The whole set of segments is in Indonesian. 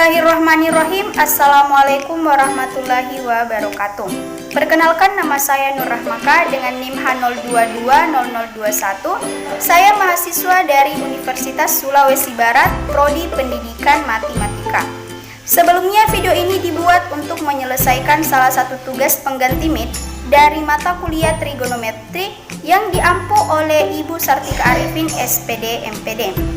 Bismillahirrahmanirrahim. Assalamualaikum warahmatullahi wabarakatuh. Perkenalkan, nama saya Nur Rahmaka dengan NIM H0220021. Saya mahasiswa dari Universitas Sulawesi Barat, Prodi Pendidikan Matematika. Sebelumnya video ini dibuat untuk menyelesaikan salah satu tugas pengganti mid dari mata kuliah trigonometri yang diampu oleh Ibu Sartika Arifin, SPD, MPD.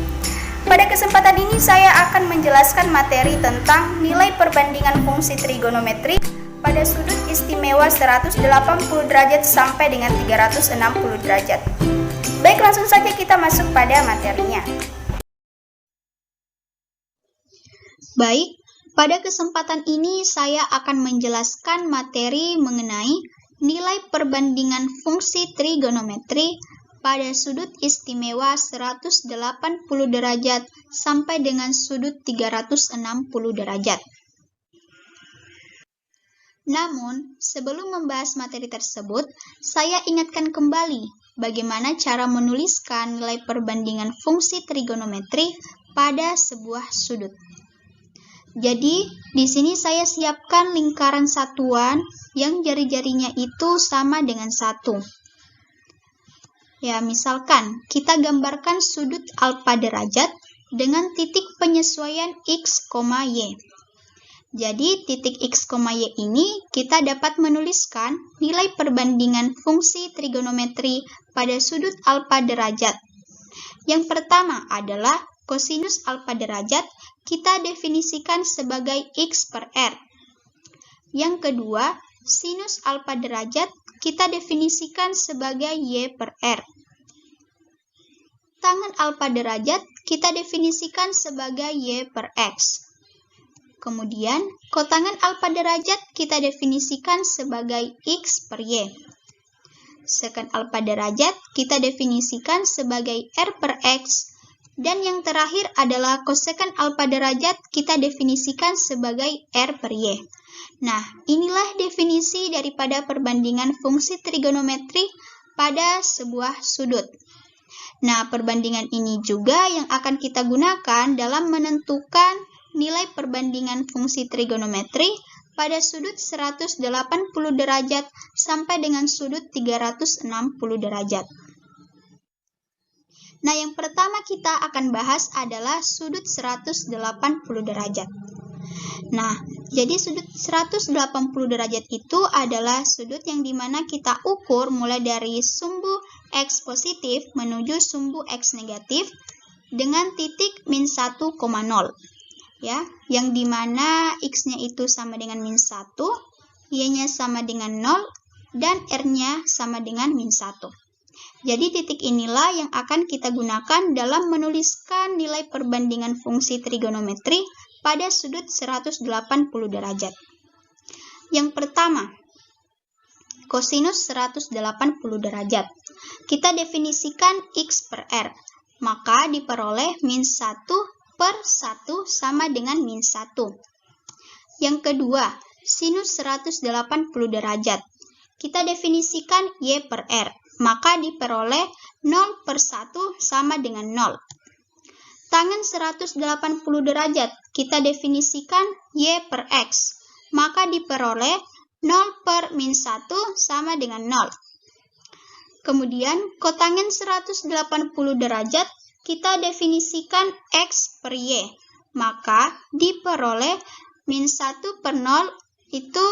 Pada kesempatan ini saya akan menjelaskan materi tentang nilai perbandingan fungsi trigonometri pada sudut istimewa 180 derajat sampai dengan 360 derajat. Baik, langsung saja kita masuk pada materinya. Baik, pada kesempatan ini saya akan menjelaskan materi mengenai nilai perbandingan fungsi trigonometri pada sudut istimewa 180 derajat sampai dengan sudut 360 derajat. Namun, sebelum membahas materi tersebut, saya ingatkan kembali bagaimana cara menuliskan nilai perbandingan fungsi trigonometri pada sebuah sudut. Jadi, di sini saya siapkan lingkaran satuan yang jari-jarinya itu sama dengan 1. Ya, misalkan kita gambarkan sudut alfa derajat dengan titik penyesuaian X, Y. Jadi, titik X, Y ini kita dapat menuliskan nilai perbandingan fungsi trigonometri pada sudut alfa derajat. Yang pertama adalah kosinus alfa derajat kita definisikan sebagai X per R. Yang kedua, sinus alfa derajat kita definisikan sebagai Y per R. Tangen alfa derajat kita definisikan sebagai Y per X. Kemudian, kotangen alfa derajat kita definisikan sebagai X per Y. Seken alfa derajat kita definisikan sebagai R per X. Dan yang terakhir adalah kosekan alfa derajat kita definisikan sebagai R per Y. Nah, inilah definisi daripada perbandingan fungsi trigonometri pada sebuah sudut. Nah, perbandingan ini juga yang akan kita gunakan dalam menentukan nilai perbandingan fungsi trigonometri pada sudut 180 derajat sampai dengan sudut 360 derajat. Nah, yang pertama kita akan bahas adalah sudut 180 derajat. Nah, jadi sudut 180 derajat itu adalah sudut yang dimana kita ukur mulai dari sumbu X positif menuju sumbu X negatif dengan titik min 1,0. Ya, yang dimana X-nya itu sama dengan min 1, Y-nya sama dengan 0, dan R-nya sama dengan min 1. Jadi titik inilah yang akan kita gunakan dalam menuliskan nilai perbandingan fungsi trigonometri pada sudut 180 derajat. Yang pertama, kosinus 180 derajat. Kita definisikan X per R, maka diperoleh min 1 per 1 sama dengan min 1. Yang kedua, sinus 180 derajat. Kita definisikan Y per R, maka diperoleh 0 per 1 sama dengan 0. Tangen 180 derajat, kita definisikan Y per X, maka diperoleh 0 per min 1 sama dengan 0. Kemudian, kotangen 180 derajat, kita definisikan X per Y, maka diperoleh min 1 per 0 itu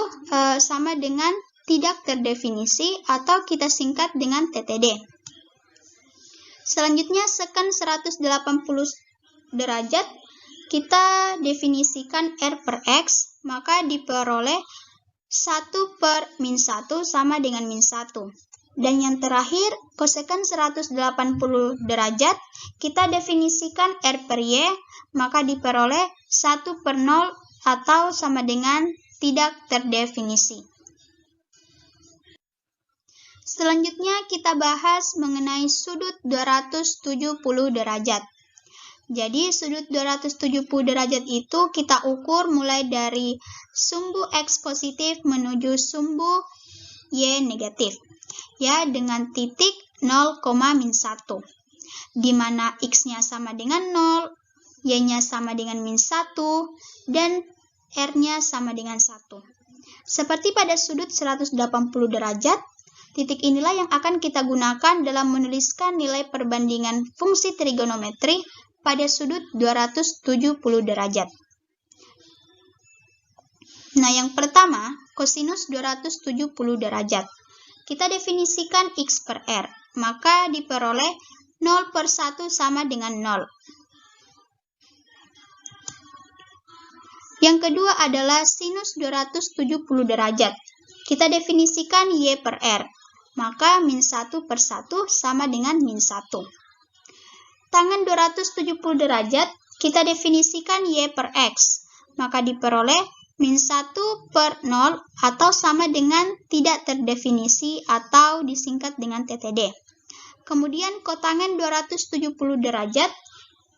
sama dengan tidak terdefinisi atau kita singkat dengan TTD. Selanjutnya, seken 180 derajat, kita definisikan R per X, maka diperoleh 1 per min 1 sama dengan min 1. Dan yang terakhir, kosekan 180 derajat, kita definisikan R per Y, maka diperoleh 1 per 0 atau sama dengan tidak terdefinisi. Selanjutnya kita bahas mengenai sudut 270 derajat. Jadi sudut 270 derajat itu kita ukur mulai dari sumbu X positif menuju sumbu Y negatif. Ya, dengan titik 0, min 1. Di mana X-nya sama dengan 0, Y-nya sama dengan min 1, dan R-nya sama dengan 1. Seperti pada sudut 180 derajat, titik inilah yang akan kita gunakan dalam menuliskan nilai perbandingan fungsi trigonometri pada sudut 270 derajat. Nah, yang pertama, kosinus 270 derajat. Kita definisikan X per R, maka diperoleh 0 per 1 sama dengan 0. Yang kedua adalah sinus 270 derajat. Kita definisikan Y per R, maka min 1 per 1 sama dengan min 1. Tangen 270 derajat, kita definisikan Y per X, maka diperoleh min 1 per 0 atau sama dengan tidak terdefinisi atau disingkat dengan TTD. Kemudian kotangen 270 derajat,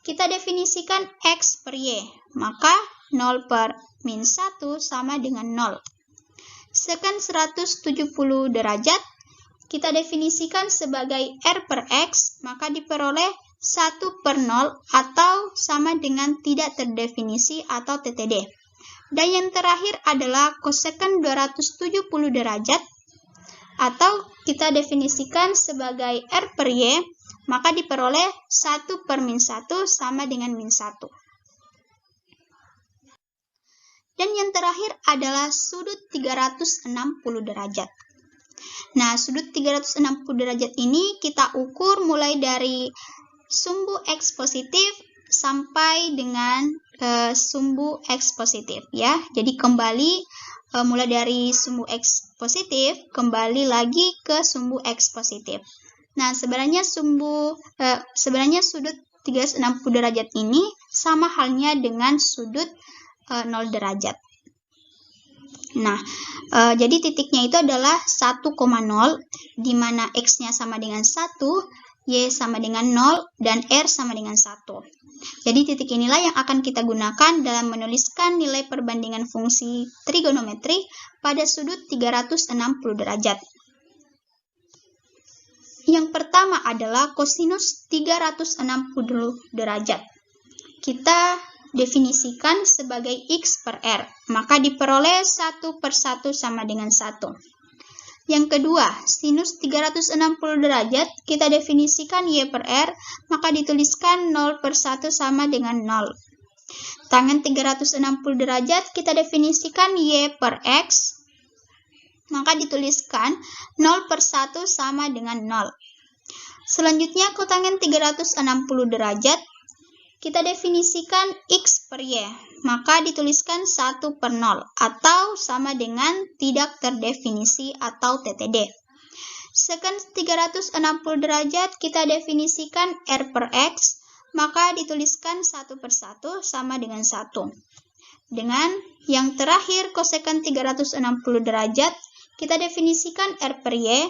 kita definisikan X per Y, maka 0 per min 1 sama dengan 0. Seken 170 derajat, kita definisikan sebagai R per X, maka diperoleh 1 per 0 atau sama dengan tidak terdefinisi atau TTD. Dan yang terakhir adalah koseken 270 derajat, atau kita definisikan sebagai R per Y, maka diperoleh 1 per min 1 sama dengan min 1. Dan yang terakhir adalah sudut 360 derajat. Nah, sudut 360 derajat ini kita ukur mulai dari sumbu X positif sampai dengan sumbu X positif ya. Jadi kembali mulai dari sumbu X positif kembali lagi ke sumbu X positif. Nah, sebenarnya sudut 360 derajat ini sama halnya dengan sudut 0 derajat. Nah, jadi titiknya itu adalah 1,0 di mana X-nya sama dengan 1, Y sama dengan 0, dan R sama dengan 1. Jadi titik inilah yang akan kita gunakan dalam menuliskan nilai perbandingan fungsi trigonometri pada sudut 360 derajat. Yang pertama adalah kosinus 360 derajat. Kita definisikan sebagai X per R, maka diperoleh 1 per 1 sama dengan 1. Yang kedua, sinus 360 derajat, kita definisikan Y per R, maka dituliskan 0 per 1 sama dengan 0. Tangen 360 derajat, kita definisikan Y per X, maka dituliskan 0 per 1 sama dengan 0. Selanjutnya, kotangen 360 derajat, kita definisikan X per Y, maka dituliskan 1 per 0 atau sama dengan tidak terdefinisi atau TTD. Seken 360 derajat kita definisikan R per X, maka dituliskan 1 per 1 sama dengan 1. Dengan yang terakhir koseken 360 derajat kita definisikan R per Y,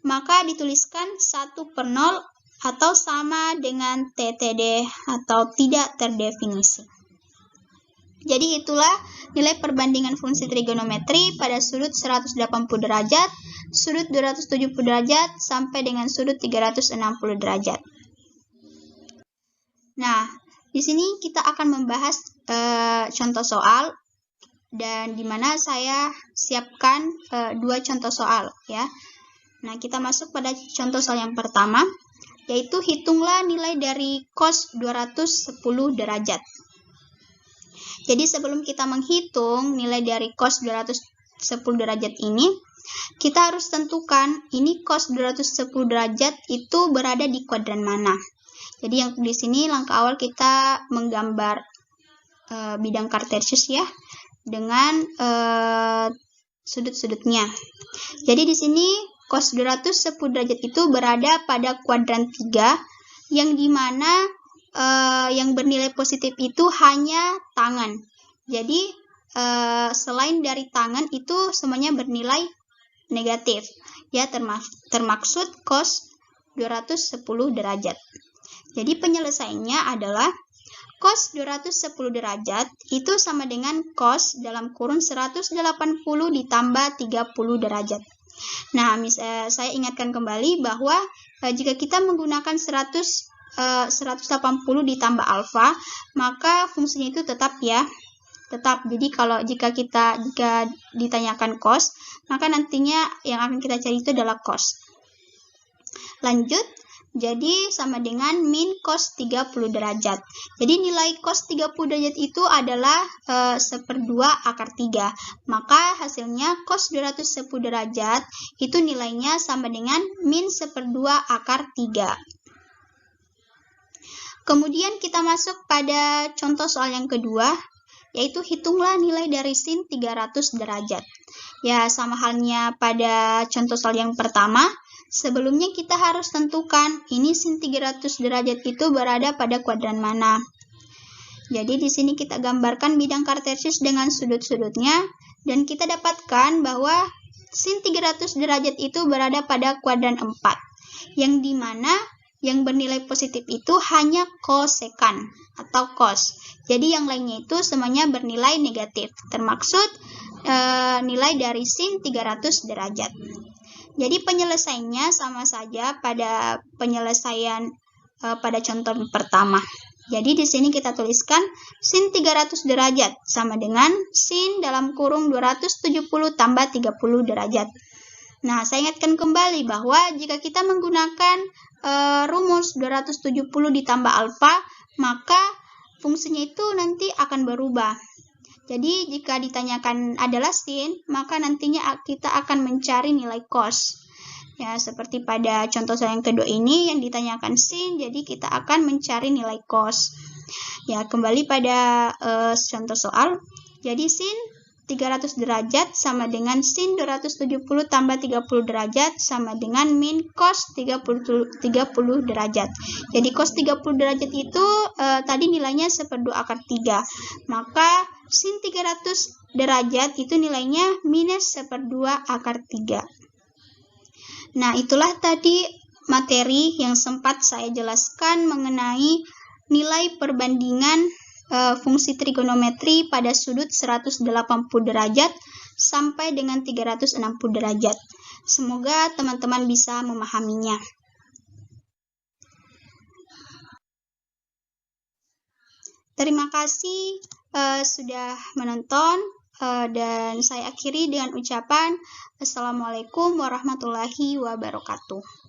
maka dituliskan 1 per 0 atau sama dengan TTD atau tidak terdefinisi. Jadi itulah nilai perbandingan fungsi trigonometri pada sudut 180 derajat, sudut 270 derajat, sampai dengan sudut 360 derajat. Nah, di sini kita akan membahas contoh soal, dan di mana saya siapkan 2 contoh soal ya. Nah, kita masuk pada contoh soal yang pertama, yaitu hitunglah nilai dari cos 210 derajat. Jadi sebelum kita menghitung nilai dari cos 210 derajat ini, kita harus tentukan ini cos 210 derajat itu berada di kuadran mana. Jadi yang di sini langkah awal kita menggambar bidang kartesius ya, dengan sudut-sudutnya. Jadi di sini cos 210 derajat itu berada pada kuadran 3, yang dimana yang bernilai positif itu hanya tangan. Jadi selain dari tangan itu semuanya bernilai negatif. Ya, termaksud cos 210 derajat. Jadi penyelesaiannya adalah cos 210 derajat itu sama dengan cos dalam kurun 180 ditambah 30 derajat. Nah, saya ingatkan kembali bahwa jika kita menggunakan 180 180 ditambah alfa, maka fungsinya itu tetap ya. Tetap. Jadi jika ditanyakan cos, maka nantinya yang akan kita cari itu adalah cos. Lanjut. Jadi sama dengan min cos 30 derajat. Jadi nilai cos 30 derajat itu adalah 1/2 akar 3. Maka hasilnya cos 210 derajat itu nilainya sama dengan min 1/2 akar 3. Kemudian kita masuk pada contoh soal yang kedua, yaitu hitunglah nilai dari sin 300 derajat. Ya, sama halnya pada contoh soal yang pertama, sebelumnya kita harus tentukan ini sin 300 derajat itu berada pada kuadran mana. Jadi di sini kita gambarkan bidang kartesius dengan sudut-sudutnya, dan kita dapatkan bahwa sin 300 derajat itu berada pada kuadran 4, yang dimana yang bernilai positif itu hanya kosekan atau cos. Jadi yang lainnya itu semuanya bernilai negatif, termaksud nilai dari sin 300 derajat. Jadi penyelesaiannya sama saja pada penyelesaian pada contoh pertama. Jadi di sini kita tuliskan sin 300 derajat sama dengan sin dalam kurung 270 tambah 30 derajat. Nah, saya ingatkan kembali bahwa jika kita menggunakan rumus 270 ditambah alfa, maka fungsinya itu nanti akan berubah. Jadi jika ditanyakan adalah sin, maka nantinya kita akan mencari nilai cos. Ya, seperti pada contoh soal yang kedua ini yang ditanyakan sin, jadi kita akan mencari nilai cos. Ya, kembali pada contoh soal. Jadi sin 300 derajat sama dengan sin 270 tambah 30 derajat sama dengan min cos 30 derajat. Jadi cos 30 derajat itu tadi nilainya 1/2 akar 3. Maka sin 300 derajat itu nilainya minus 1/2 akar 3. Nah, itulah tadi materi yang sempat saya jelaskan mengenai nilai perbandingan fungsi trigonometri pada sudut 180 derajat sampai dengan 360 derajat. Semoga teman-teman bisa memahaminya. Terima kasih sudah menonton dan saya akhiri dengan ucapan Assalamualaikum warahmatullahi wabarakatuh.